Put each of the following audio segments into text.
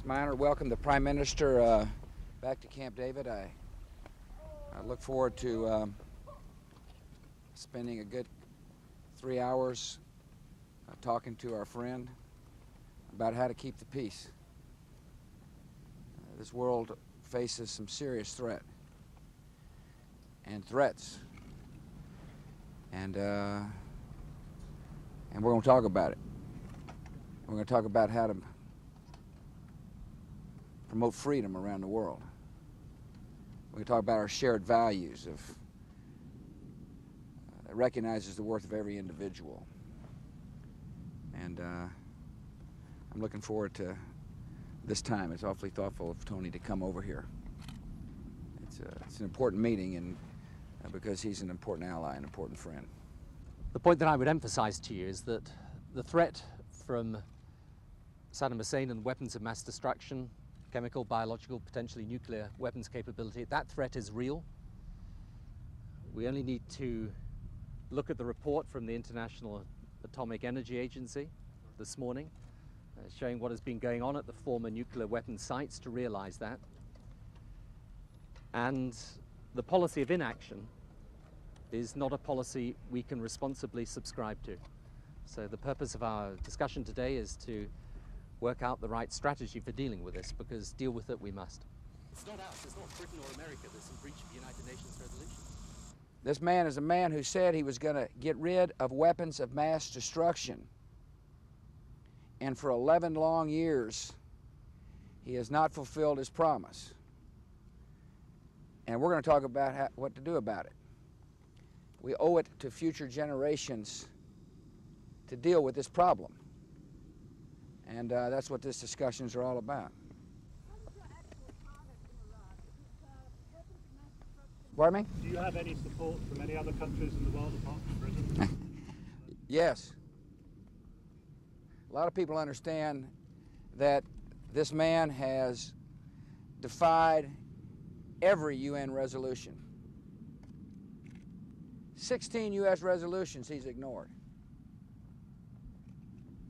my honor to welcome the Prime Minister back to Camp David. I look forward to spending a good 3 hours talking to our friend about how to keep the peace. This world faces some serious threats, and we're going to talk about it. We're going to talk about how to promote freedom around the world. We're going to talk about our shared values that recognizes the worth of every individual. And I'm looking forward to this time. It's awfully thoughtful of Tony to come over here. It's an important meeting, and because he's an important ally, an important friend. The point that I would emphasize to you is that the threat from Saddam Hussein and weapons of mass destruction, chemical, biological, potentially nuclear weapons capability, that threat is real. We only need to look at the report from the International Atomic Energy Agency this morning, showing what has been going on at the former nuclear weapons sites to realize that. And the policy of inaction is not a policy we can responsibly subscribe to. So the purpose of our discussion today is to work out the right strategy for dealing with this, because deal with it we must. It's not us, it's not Britain or America that's in breach of the United Nations resolution. This man is a man who said he was going to get rid of weapons of mass destruction. And for 11 long years, he has not fulfilled his promise. And we're going to talk about what to do about it. We owe it to future generations to deal with this problem. And that's what these discussions are all about. Pardon me? Do you have any support from any other countries in the world apart from Britain? Yes. A lot of people understand that this man has defied every UN resolution. 16 U.S. resolutions he's ignored.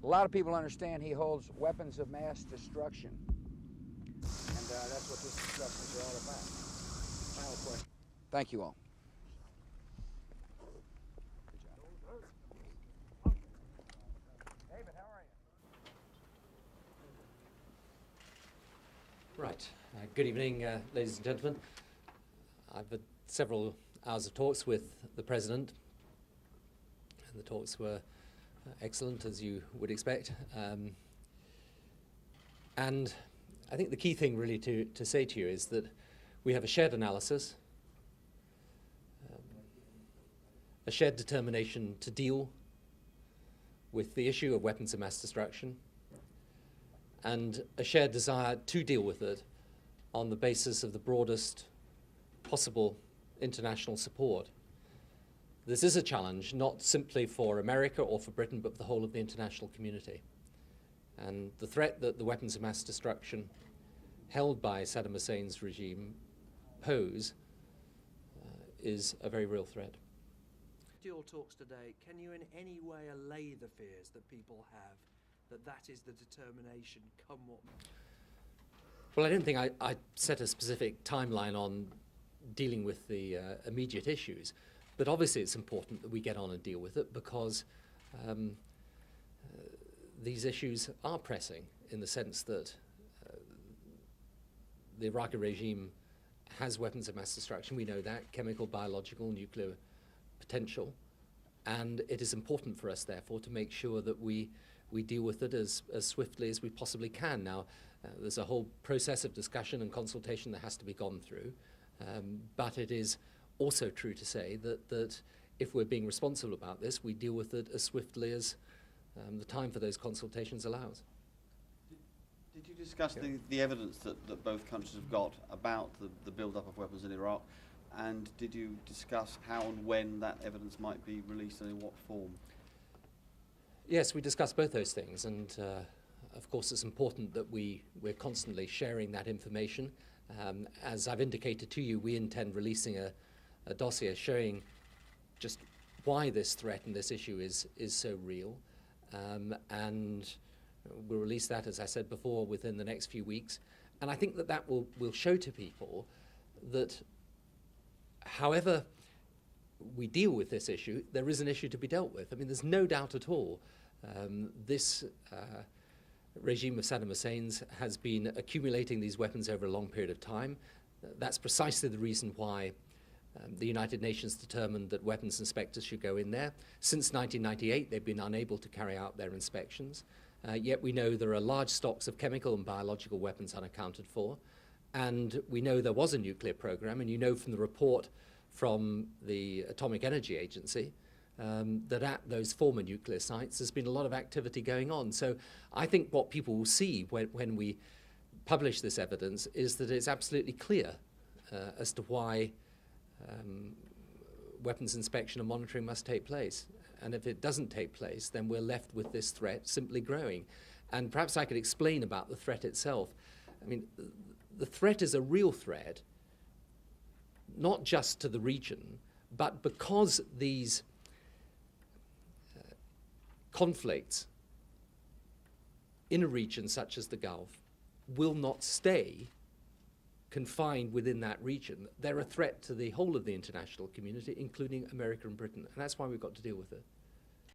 A lot of people understand he holds weapons of mass destruction. And that's what these discussions are all about. Final question. Thank you all. David, how are you? Right. Good evening, ladies and gentlemen. I've had several hours of talks with the President, and the talks were excellent, as you would expect. And I think the key thing really to say to you is that we have a shared analysis, a shared determination to deal with the issue of weapons of mass destruction, and a shared desire to deal with it on the basis of the broadest possible international support. This is a challenge not simply for America or for Britain, but for the whole of the international community. And the threat that the weapons of mass destruction held by Saddam Hussein's regime pose is a very real threat. Your talks today, can you in any way allay the fears that people have that is the determination come what may? Well, I don't think I set a specific timeline on dealing with the immediate issues, but obviously it's important that we get on and deal with it, because these issues are pressing in the sense that the Iraqi regime has weapons of mass destruction. We know that, chemical, biological, nuclear potential, and it is important for us, therefore, to make sure that we deal with it as swiftly as we possibly can. Now, there's a whole process of discussion and consultation that has to be gone through, but it is also true to say that if we're being responsible about this, we deal with it as swiftly as the time for those consultations allows. Did you discuss the evidence that both countries have got about the build-up of weapons in Iraq, and did you discuss how and when that evidence might be released and in what form? Yes, we discussed both those things, and of course it's important that we're constantly sharing that information. As I've indicated to you, we intend releasing a dossier showing just why this threat and this issue is so real, and We'll release that, as I said before, within the next few weeks. And I think that that will show to people that however we deal with this issue, there is an issue to be dealt with. I mean, there's no doubt at all this regime of Saddam Hussein's has been accumulating these weapons over a long period of time. That's precisely the reason why the United Nations determined that weapons inspectors should go in there. Since 1998, they've been unable to carry out their inspections. Yet we know there are large stocks of chemical and biological weapons unaccounted for. And we know there was a nuclear program, and you know from the report from the Atomic Energy Agency that at those former nuclear sites there's been a lot of activity going on. So I think what people will see when we publish this evidence is that it's absolutely clear as to why weapons inspection and monitoring must take place. And if it doesn't take place, then we're left with this threat simply growing. And perhaps I could explain about the threat itself. I mean, the threat is a real threat, not just to the region, but because these conflicts in a region such as the Gulf will not stay confined within that region. They're a threat to the whole of the international community, including America and Britain, and that's why we've got to deal with it.